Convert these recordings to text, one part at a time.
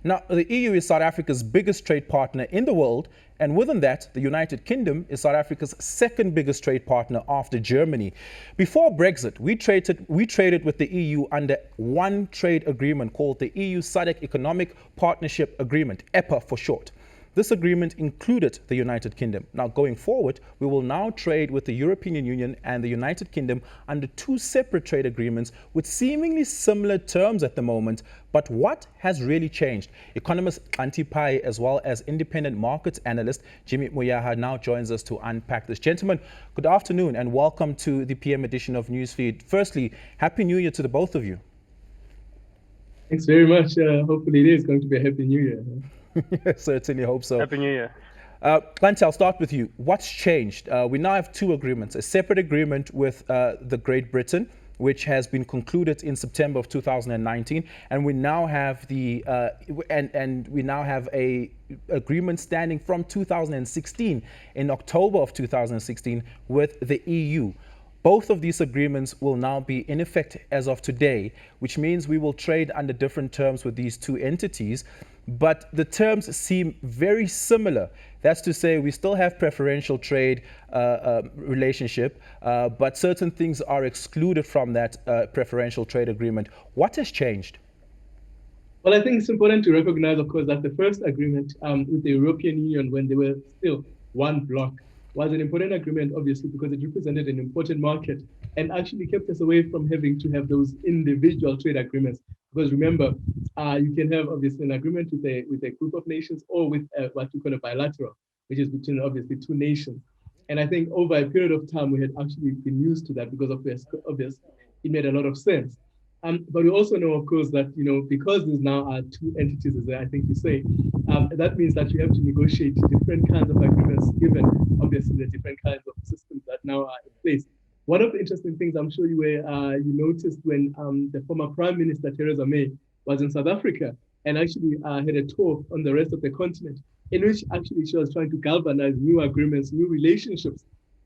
Now, the EU is South Africa's biggest trade partner in the world, and within that, the United Kingdom is South Africa's second biggest trade partner after Germany. Before Brexit, we traded with the EU under one trade agreement called the EU-SADC Economic Partnership Agreement, EPA for short. This agreement included the United Kingdom. Now, going forward, we will now trade with the European Union and the United Kingdom under two separate trade agreements with seemingly similar terms at the moment. But what has really changed? Economist Xhanti Payi, as well as independent markets analyst Jimmy Moyaha, now joins us to unpack this. Gentlemen, good afternoon and welcome to the PM edition of Newsfeed. Firstly, Happy New Year to the both of you. Thanks very much. Hopefully it is going to be a Happy New Year. Certainly hope so. Happy New Year. Xhanti, I'll start with you. What's changed? We now have two agreements, a separate agreement with the Great Britain, which has been concluded in September of 2019, and we now have the we now have a agreement standing from 2016 in October of 2016 with the EU. Both of these agreements will now be in effect as of today, which means we will trade under different terms with these two entities. But the terms seem very similar. That's to say, we still have preferential trade relationship, but certain things are excluded from that preferential trade agreement. What has changed? Well, I think it's important to recognize, of course, that the first agreement with the European Union, when they were still one bloc, was an important agreement, obviously, because it represented an important market and actually kept us away from having to have those individual trade agreements. Because remember, you can have obviously an agreement with a group of nations or with what we call a bilateral, which is between obviously two nations. And I think over a period of time, we had actually been used to that because obviously it made a lot of sense. But we also know, of course, that because there's now two entities, as I think you say, that means that you have to negotiate different kinds of agreements, given obviously the different kinds of systems that now are in place. One of the interesting things I'm sure you noticed when the former Prime Minister Theresa May was in South Africa and actually had a tour on the rest of the continent, in which actually she was trying to galvanize new agreements, new relationships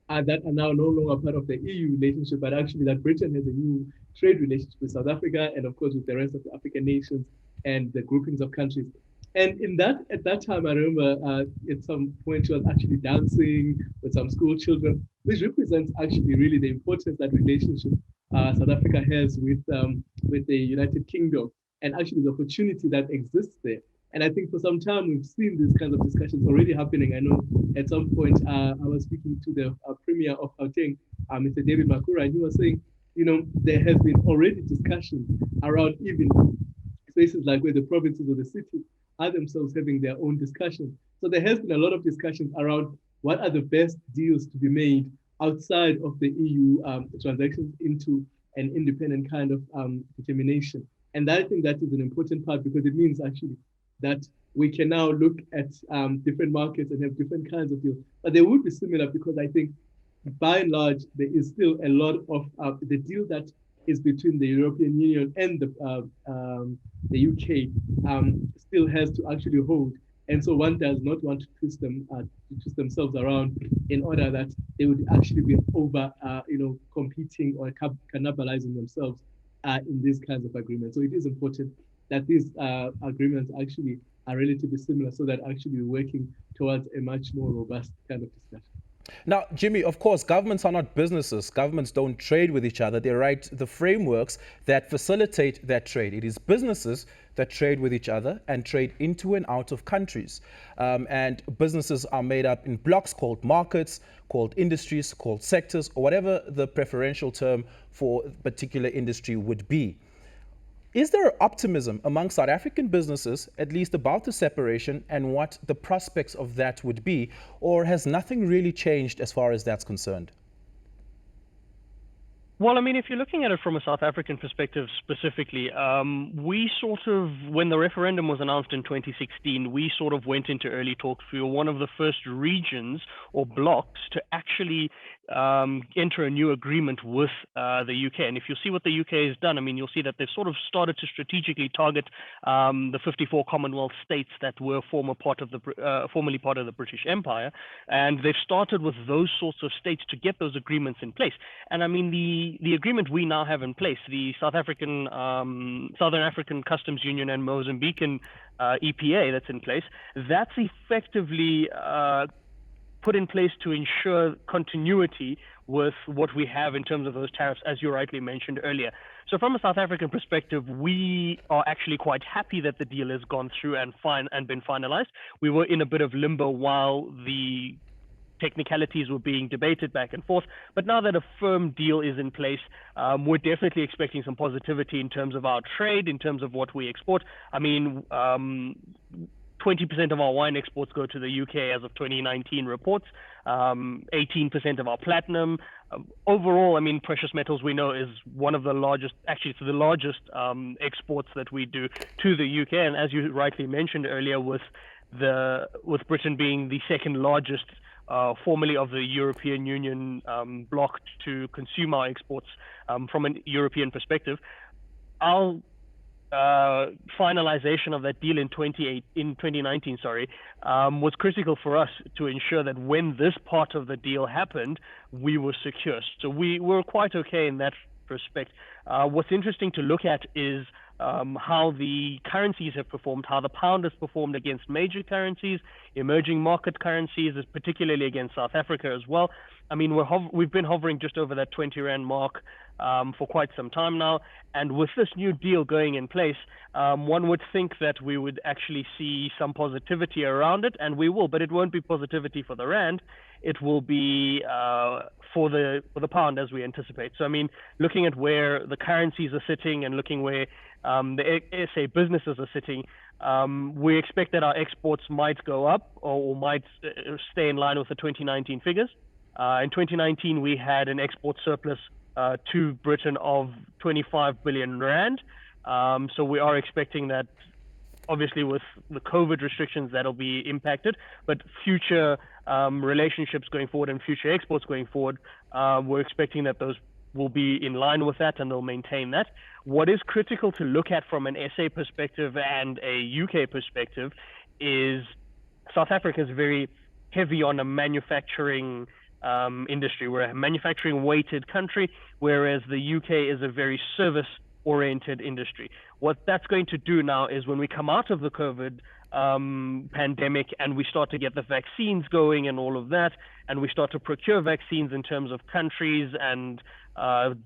that are now no longer part of the EU relationship, but actually that Britain has a new trade relationship with South Africa and of course with the rest of the African nations and the groupings of countries. And at that time, I remember at some point she was actually dancing with some school children, which represents actually really the importance that relationship South Africa has with the United Kingdom and actually the opportunity that exists there. And I think for some time we've seen these kinds of discussions already happening. I know at some point I was speaking to the Premier of Gauteng, Mr. David Makura, and he was saying, there has been already discussions around even spaces like where the provinces or the cities are themselves having their own discussions. So there has been a lot of discussions around what are the best deals to be made outside of the EU transactions into an independent kind of determination. And I think that is an important part because it means actually that we can now look at different markets and have different kinds of deals. But they would be similar because I think by and large, there is still a lot of the deal that is between the European Union and the UK still has to actually hold. And so one does not want to twist themselves around in order that they would actually be over, competing or cannibalizing themselves in these kinds of agreements. So it is important that these agreements actually are relatively similar so that actually we're working towards a much more robust kind of discussion. Now, Jimmy, of course, governments are not businesses. Governments don't trade with each other. They write the frameworks that facilitate that trade. It is businesses that trade with each other and trade into and out of countries. And businesses are made up in blocks called markets, called industries, called sectors, or whatever the preferential term for a particular industry would be. Is there optimism among South African businesses, at least about the separation and what the prospects of that would be, or has nothing really changed as far as that's concerned? Well, I mean, if you're looking at it from a South African perspective specifically, we sort of, when the referendum was announced in 2016, we sort of went into early talks. We were one of the first regions or blocks to actually enter a new agreement with the UK. And if you see what the UK has done, I mean, you'll see that they've sort of started to strategically target the 54 Commonwealth states that were formerly part of the British Empire, and they've started with those sorts of states to get those agreements in place. And I mean, the agreement we now have in place, the Southern African Customs Union and Mozambican EPA that's in place, that's effectively put in place to ensure continuity with what we have in terms of those tariffs, as you rightly mentioned earlier. So from a South African perspective, we are actually quite happy that the deal has gone through and been finalized. We were in a bit of limbo while the technicalities were being debated back and forth, but now that a firm deal is in place, we're definitely expecting some positivity in terms of our trade, in terms of what we export. I mean, 20% of our wine exports go to the UK as of 2019 reports, 18% of our platinum. Overall, I mean, precious metals we know is one of the largest, actually it's the largest exports that we do to the UK. And as you rightly mentioned earlier, with Britain being the second largest formerly of the European Union bloc to consume our exports from a European perspective, our finalization of that deal in 2019 was critical for us to ensure that when this part of the deal happened, we were secure. So we were quite okay in that respect. What's interesting to look at is how the currencies have performed, how the pound has performed against major currencies, emerging market currencies, particularly against South Africa as well. I mean, we've been hovering just over that 20 Rand mark for quite some time now. And with this new deal going in place, one would think that we would actually see some positivity around it, and we will, but it won't be positivity for the Rand. It will be for the pound, as we anticipate. So, I mean, looking at where the currencies are sitting and looking where the SA businesses are sitting, we expect that our exports might go up or might stay in line with the 2019 figures. In 2019, we had an export surplus to Britain of 25 billion Rand. So we are expecting that, obviously with the COVID restrictions, that'll be impacted, but future relationships going forward and future exports going forward, we're expecting that those will be in line with that and they'll maintain that. What is critical to look at from an SA perspective and a UK perspective is South Africa is very heavy on a manufacturing industry. We're a manufacturing weighted country, whereas the UK is a very service oriented industry. What that's going to do now is when we come out of the COVID pandemic and we start to get the vaccines going and all of that, and we start to procure vaccines in terms of countries and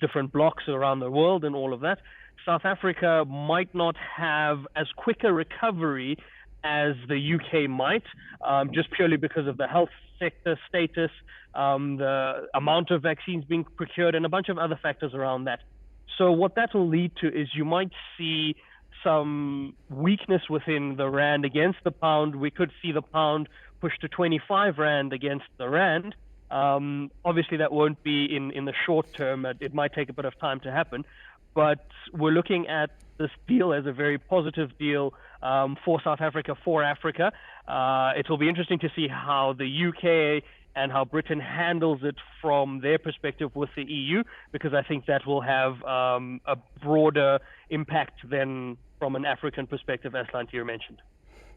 different blocks around the world and all of that, South Africa might not have as quick a recovery as the UK might, just purely because of the health sector status, the amount of vaccines being procured, and a bunch of other factors around that. So what that will lead to is you might see some weakness within the Rand against the pound. We could see the pound push to 25 Rand against the Rand. Obviously, that won't be in the short term. It might take a bit of time to happen. But we're looking at this deal as a very positive deal for South Africa, for Africa. It will be interesting to see how the UK and how Britain handles it from their perspective with the EU, because I think that will have a broader impact than from an African perspective, as Xhanti mentioned.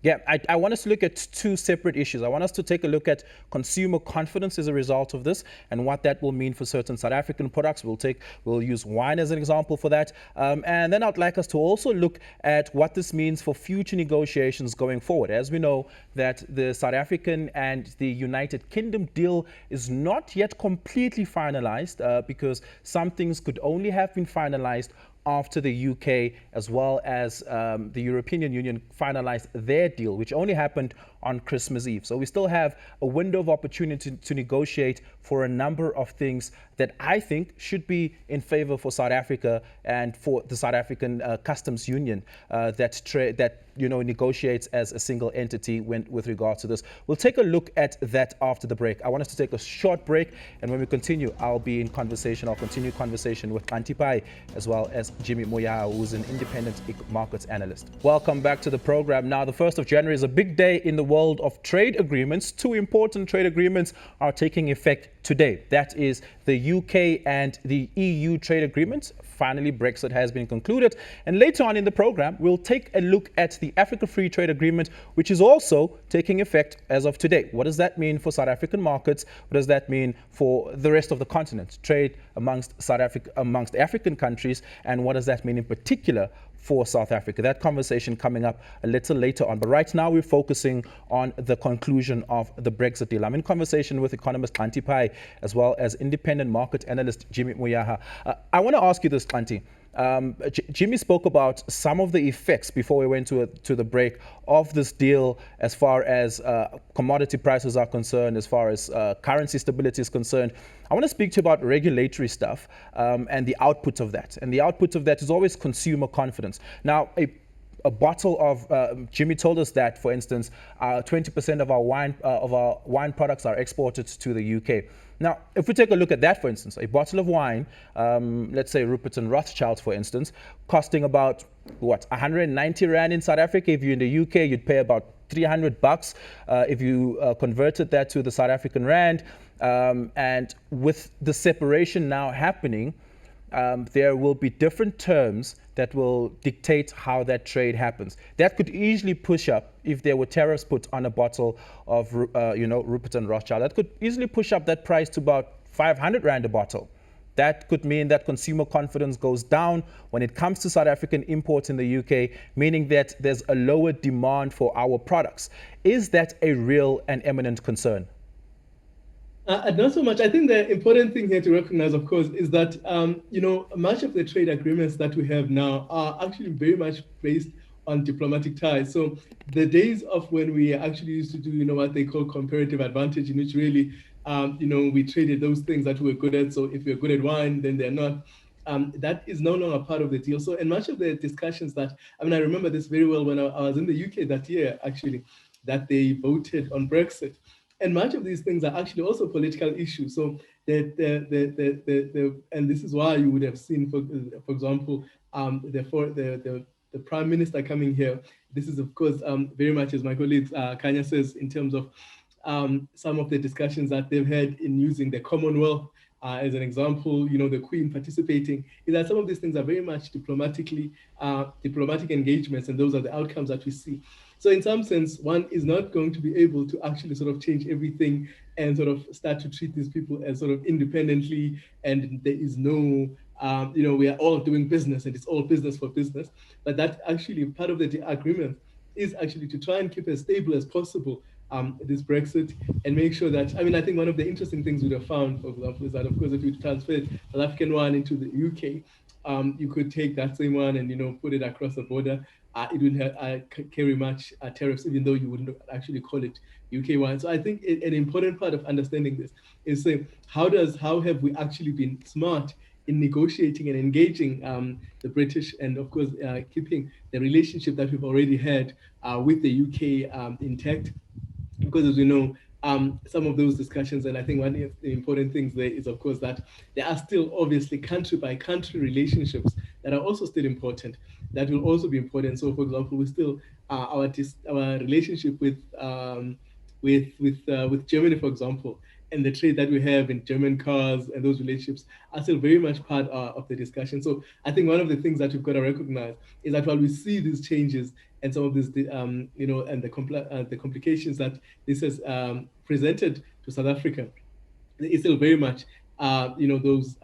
Yeah, I want us to look at two separate issues. I want us to take a look at consumer confidence as a result of this and what that will mean for certain South African products. We'll use wine as an example for that. And then I'd like us to also look at what this means for future negotiations going forward. As we know that the South African and the United Kingdom deal is not yet completely finalized because some things could only have been finalized after the UK as well as the European Union finalized their deal, which only happened on Christmas Eve. So we still have a window of opportunity to negotiate for a number of things that I think should be in favor for South Africa and for the South African Customs Union that negotiates as a single entity with regards to this. We'll take a look at that after the break. I want us to take a short break, and when we continue, I'll continue conversation with Xhanti Payi as well as Jimmy Moyaha, who's an independent markets analyst. Welcome back to the program. Now, the 1st of January is a big day in the world of trade agreements. 2 important trade agreements are taking effect today. That is the UK and the EU trade agreement. Finally, Brexit has been concluded. And later on in the program, we'll take a look at the Africa Free Trade Agreement, which is also taking effect as of today. What does that mean for South African markets? What does that mean for the rest of the continent? Trade amongst African countries, and what does that mean in particular for South Africa? That conversation coming up a little later on. But right now, we're focusing on the conclusion of the Brexit deal. I'm in conversation with Economist Xhanti Payi as well as independent market analyst Jimmy Moyaha. I want to ask you this, Xhanti. Jimmy spoke about some of the effects before we went to the break of this deal as far as commodity prices are concerned, as far as currency stability is concerned. I want to speak to you about regulatory stuff and the output of that. And the output of that is always consumer confidence. Now, a bottle of Jimmy told us that, for instance, 20% of our wine products are exported to the UK. Now, if we take a look at that, for instance, a bottle of wine, let's say Rupert and Rothschild, for instance, costing about, 190 Rand in South Africa. If you're in the UK, you'd pay about $300 if you converted that to the South African Rand. And with the separation now happening, there will be different terms that will dictate how that trade happens. That could easily push up, if there were tariffs put on a bottle of, Rupert and Rothschild, that could easily push up that price to about 500 Rand a bottle. That could mean that consumer confidence goes down when it comes to South African imports in the UK, meaning that there's a lower demand for our products. Is that a real and imminent concern? Not so much. I think the important thing here to recognize, of course, is that, much of the trade agreements that we have now are actually very much based on diplomatic ties. So the days of when we actually used to do, what they call comparative advantage, in which really, we traded those things that we were good at. So if we're good at wine, then they're not. That is no longer part of the deal. So, and much of the discussions that, I remember this very well when I was in the UK that year, actually, that they voted on Brexit. And much of these things are actually also political issues. So and this is why you would have seen, for example, the Prime Minister coming here. This is, of course, very much as my colleague Kanya says, in terms of some of the discussions that they've had in using the Commonwealth as an example, the Queen participating, is that some of these things are very much diplomatic engagements, and those are the outcomes that we see. So in some sense, one is not going to be able to actually sort of change everything and sort of start to treat these people as sort of independently, and there is no, we are all doing business and it's all business for business. But that actually part of the agreement is actually to try and keep as stable as possible this Brexit, and make sure that, I think one of the interesting things we'd have found, for example, is that, of course, if you transferred South African wine into the UK, you could take that same one and, put it across the border. It wouldn't carry much tariffs, even though you wouldn't actually call it UK wine. So I think an important part of understanding this is saying, how have we actually been smart in negotiating and engaging the British, and of course keeping the relationship that we've already had with the UK intact? Because as we know, some of those discussions, and I think one of the important things there is, of course, that there are still obviously country by country relationships that are also still important, that will also be important. So, for example, we still our relationship with Germany, for example, and the trade that we have in German cars, and those relationships are still very much part of the discussion. So I think one of the things that we've got to recognize is that while we see these changes and some of this, and the complications that this has presented to South Africa, it's still very much, those,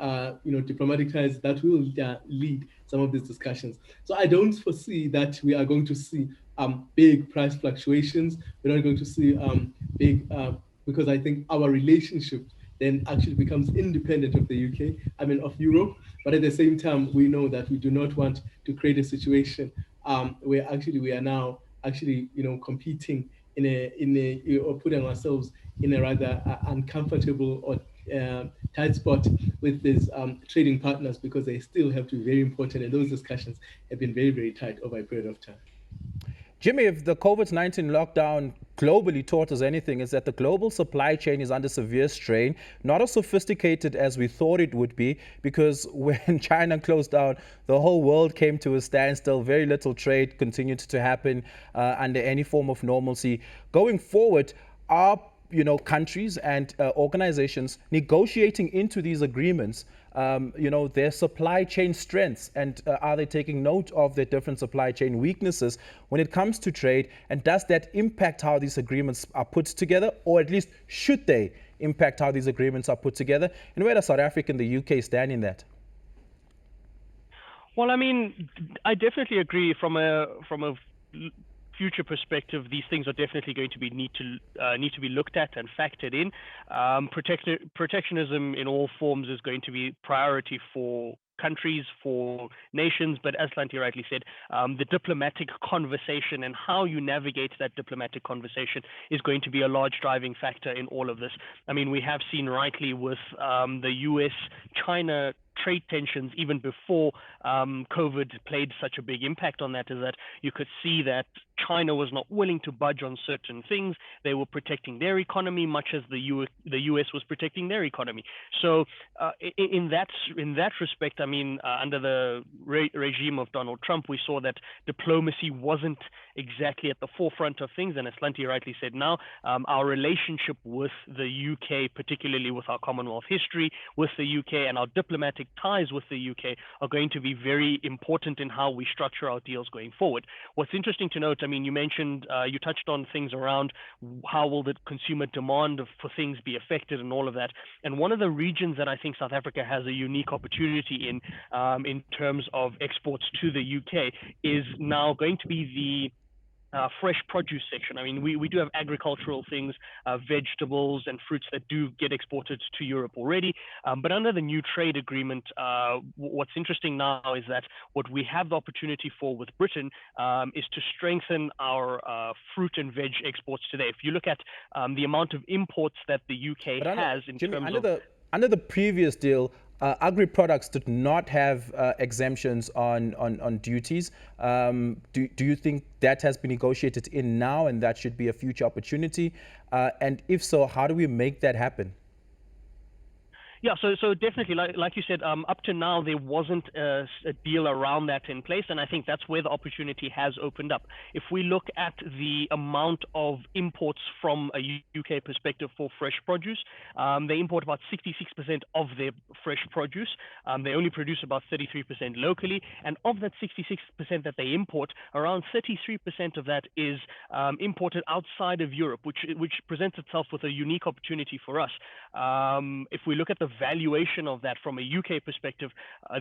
diplomatic ties that will lead some of these discussions. So I don't foresee that we are going to see big price fluctuations. We're not going to see big, because I think our relationship then actually becomes independent of the UK, of Europe. But at the same time, we know that we do not want to create a situation where actually we are now actually, competing or putting ourselves in a rather uncomfortable or tight spot with these trading partners, because they still have to be very important, and those discussions have been very, very tight over a period of time. Jimmy, if the COVID-19 lockdown globally taught us anything, is that the global supply chain is under severe strain, not as sophisticated as we thought it would be, because when China closed down, the whole world came to a standstill. Very little trade continued to happen under any form of normalcy. Going forward, are countries and organizations negotiating into these agreements their supply chain strengths, and are they taking note of their different supply chain weaknesses when it comes to trade, and does that impact how these agreements are put together, or at least should they impact how these agreements are put together? And where does South Africa and the UK stand in that? Well, I mean, I definitely agree from a future perspective. These things are definitely going to need to be looked at and factored in. Protectionism in all forms is going to be priority for countries, for nations, but as Xhanti rightly said, the diplomatic conversation and how you navigate that diplomatic conversation is going to be a large driving factor in all of this. I mean, we have seen rightly with the US-China trade tensions even before COVID played such a big impact on that, is that you could see that China was not willing to budge on certain things. They were protecting their economy much as the US was protecting their economy. So in that respect, I mean, under the regime of Donald Trump, we saw that diplomacy wasn't exactly at the forefront of things. And as Xhanti rightly said now, our relationship with the UK, particularly with our Commonwealth history with the UK and our diplomatic ties with the UK, are going to be very important in how we structure our deals going forward. What's interesting to note, I mean, you mentioned, you touched on things around how will the consumer demand for things be affected and all of that. And one of the regions that I think South Africa has a unique opportunity in terms of exports to the UK is now going to be the fresh produce section. I mean, we do have agricultural things, vegetables and fruits that do get exported to Europe already. But under the new trade agreement, what's interesting now is that what we have the opportunity for with Britain is to strengthen our fruit and veg exports today. If you look at the amount of imports that the UK has in Jimmy, terms of... Under the previous deal, agri-products did not have exemptions on duties. Do you think that has been negotiated in now and that should be a future opportunity? And if so, how do we make that happen? Yeah, so definitely, like you said, up to now there wasn't a deal around that in place, and I think that's where the opportunity has opened up. If we look at the amount of imports from a UK perspective for fresh produce, they import about 66% of their fresh produce. They only produce about 33% locally, and of that 66% that they import, around 33% of that is imported outside of Europe, which presents itself with a unique opportunity for us. If we look at the valuation of that from a UK perspective,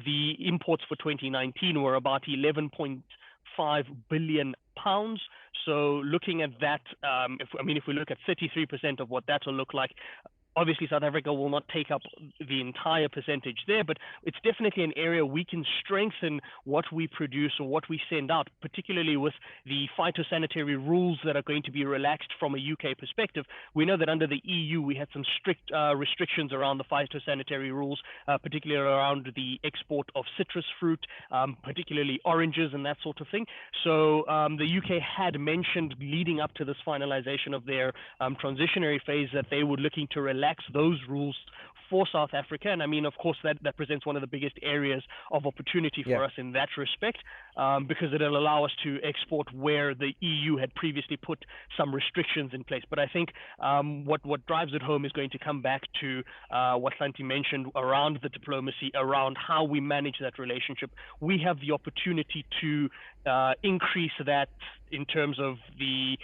the imports for 2019 were about 11.5 billion pounds. So looking at that, if we look at 33% of what that will look like, obviously South Africa will not take up the entire percentage there, but it's definitely an area we can strengthen what we produce or what we send out, particularly with the phytosanitary rules that are going to be relaxed from a UK perspective. We know that under the EU we had some strict restrictions around the phytosanitary rules, particularly around the export of citrus fruit, particularly oranges and that sort of thing. So the UK had mentioned leading up to this finalization of their transitionary phase that they were looking to relax those rules for South Africa. And I mean, of course, that presents one of the biggest areas of opportunity for us in that respect, because it'll allow us to export where the EU had previously put some restrictions in place. But I think what drives it home is going to come back to what Xhanti mentioned around the diplomacy, around how we manage that relationship. We have the opportunity to increase that in terms of the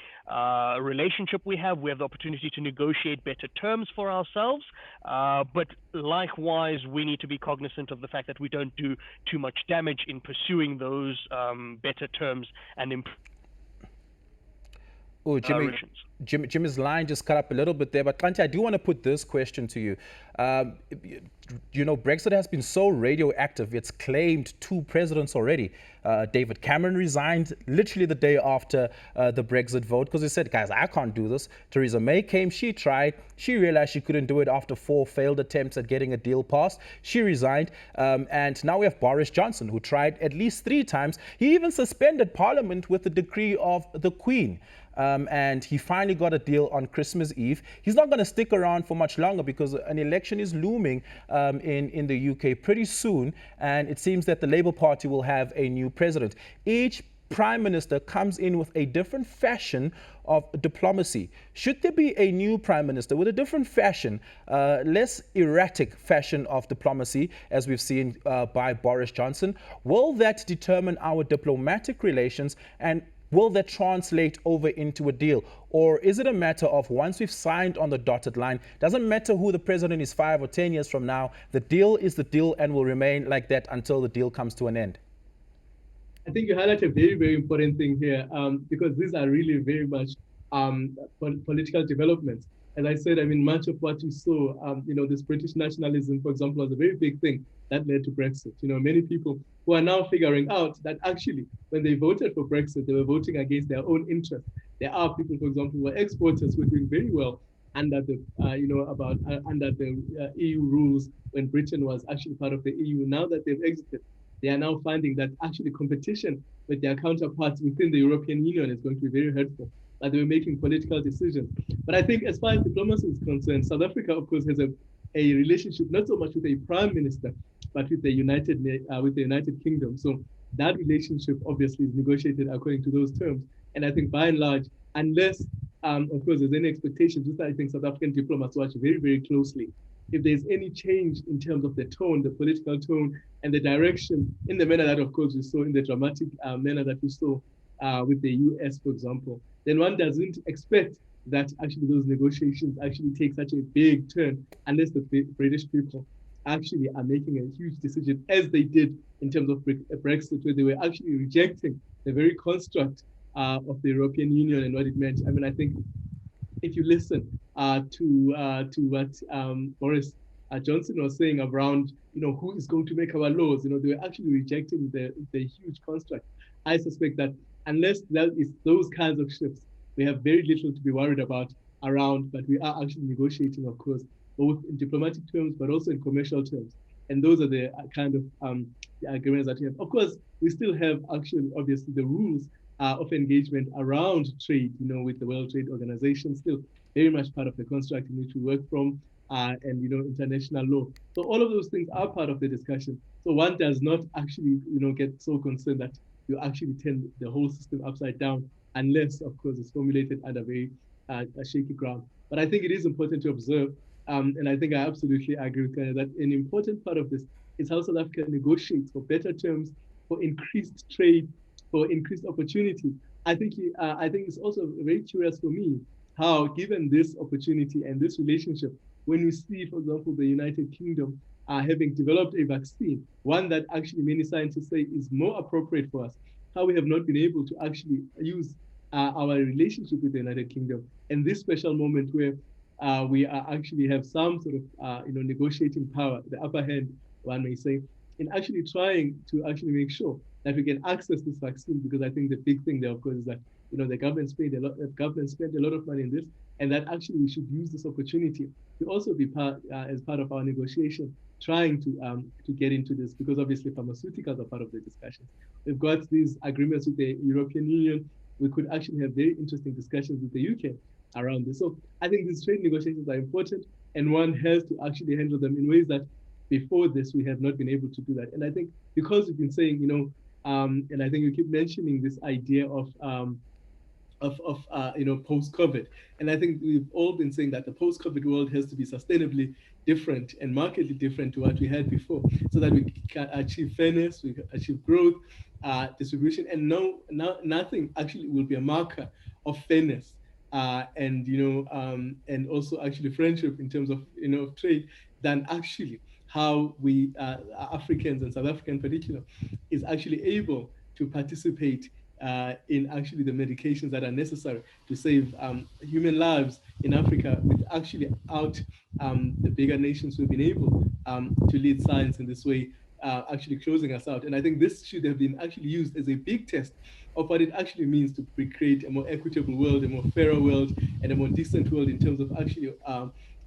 relationship we have. We have the opportunity to negotiate better terms for ourselves, but likewise we need to be cognizant of the fact that we don't do too much damage in pursuing those better terms and Oh, Jimmy, relations. Jimmy's line just cut up a little bit there, but Xhanti, I do want to put this question to you. Um, Brexit has been so radioactive, it's claimed two presidents already. David Cameron resigned literally the day after the Brexit vote because he said, guys, I can't do this. Theresa May came, she tried, she realized she couldn't do it after 4 failed attempts at getting a deal passed. She resigned. And now we have Boris Johnson, who tried at least 3 times. He even suspended Parliament with the decree of the Queen. And he finally got a deal on Christmas Eve. He's not going to stick around for much longer because an election is looming in the UK pretty soon, and it seems that the Labour Party will have a new president. Each prime minister comes in with a different fashion of diplomacy. Should there be a new prime minister with a different fashion, less erratic fashion of diplomacy, as we've seen by Boris Johnson, will that determine our diplomatic relations, and will that translate over into a deal? Or is it a matter of once we've signed on the dotted line, doesn't matter who the president is 5 or 10 years from now, the deal is the deal and will remain like that until the deal comes to an end? I think you highlight a very, very important thing here, because these are really very much political developments. As I said, I mean, much of what you saw, this British nationalism, for example, was a very big thing that led to Brexit. Many people who are now figuring out that actually, when they voted for Brexit, they were voting against their own interests. There are people, for example, who are exporters who are doing very well under the, under the EU rules when Britain was actually part of the EU. Now that they've exited, they are now finding that actually competition with their counterparts within the European Union is going to be very hurtful, that they were making political decisions. But I think as far as diplomacy is concerned, South Africa, of course, has a relationship not so much with a prime minister, but with the United Kingdom. So that relationship obviously is negotiated according to those terms. And I think by and large, unless, of course, there's any expectation, just I think South African diplomats watch very, very closely. If there's any change in terms of the tone, the political tone, and the direction, in the manner that, of course, we saw in the dramatic manner that we saw with the US, for example, then one doesn't expect that actually those negotiations actually take such a big turn unless the British people actually are making a huge decision, as they did in terms of Brexit, where they were actually rejecting the very construct of the European Union and what it meant. I mean, I think if you listen to what Boris Johnson was saying around, who is going to make our laws, they were actually rejecting the huge construct. I suspect that unless that is those kinds of shifts, we have very little to be worried about around, but we are actually negotiating, of course, both in diplomatic terms, but also in commercial terms. And those are the kind of the agreements that we have. Of course, we still have actually, obviously, the rules of engagement around trade, with the World Trade Organization, still very much part of the construct in which we work from, and, international law. So all of those things are part of the discussion. So one does not actually, get so concerned that you actually turn the whole system upside down, unless, of course, it's formulated under very shaky ground. But I think it is important to observe, and I think I absolutely agree with Kanye, that an important part of this is how South Africa negotiates for better terms, for increased trade, for increased opportunity. I think it's also very curious for me how, given this opportunity and this relationship, when we see, for example, the United Kingdom having developed a vaccine, one that actually many scientists say is more appropriate for us, how we have not been able to actually use our relationship with the United Kingdom in this special moment where we actually have some sort of negotiating power, the upper hand, one may say, in actually trying to actually make sure that we can access this vaccine. Because I think the big thing there, of course, is that the government spent a lot of money in this, and that actually we should use this opportunity to also be part as part of our negotiation, trying to get into this, because obviously pharmaceuticals are part of the discussion. We've got these agreements with the European Union. We could actually have very interesting discussions with the UK around this. So I think these trade negotiations are important, and one has to actually handle them in ways that before this we have not been able to do that. And I think because we've been saying, and I think you keep mentioning this idea of post-COVID. And I think we've all been saying that the post-COVID world has to be sustainably different and markedly different to what we had before, so that we can achieve fairness, we can achieve growth, distribution, and nothing actually will be a marker of fairness and also actually friendship in terms of of trade than actually how we Africans and South Africa in particular is actually able to participate in actually the medications that are necessary to save human lives in Africa, without the bigger nations who've been able to lead science in this way, actually closing us out. And I think this should have been actually used as a big test of what it actually means to create a more equitable world, a more fairer world, and a more decent world in terms of actually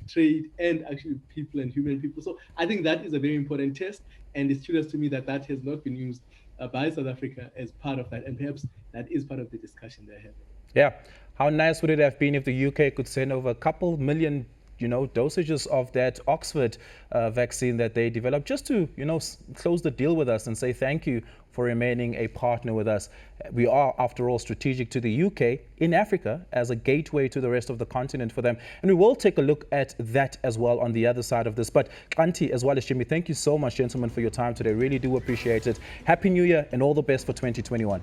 trade and actually people and human people. So I think that is a very important test, and it's curious to me that that has not been used by South Africa as part of that, and perhaps that is part of the discussion they're having. Yeah, how nice would it have been if the UK could send over a couple million dosages of that Oxford vaccine that they developed, just to, close the deal with us and say thank you for remaining a partner with us. We are, after all, strategic to the UK in Africa as a gateway to the rest of the continent for them. And we will take a look at that as well on the other side of this. But Xhanti, as well as Jimmy, thank you so much, gentlemen, for your time today. Really do appreciate it. Happy New Year and all the best for 2021.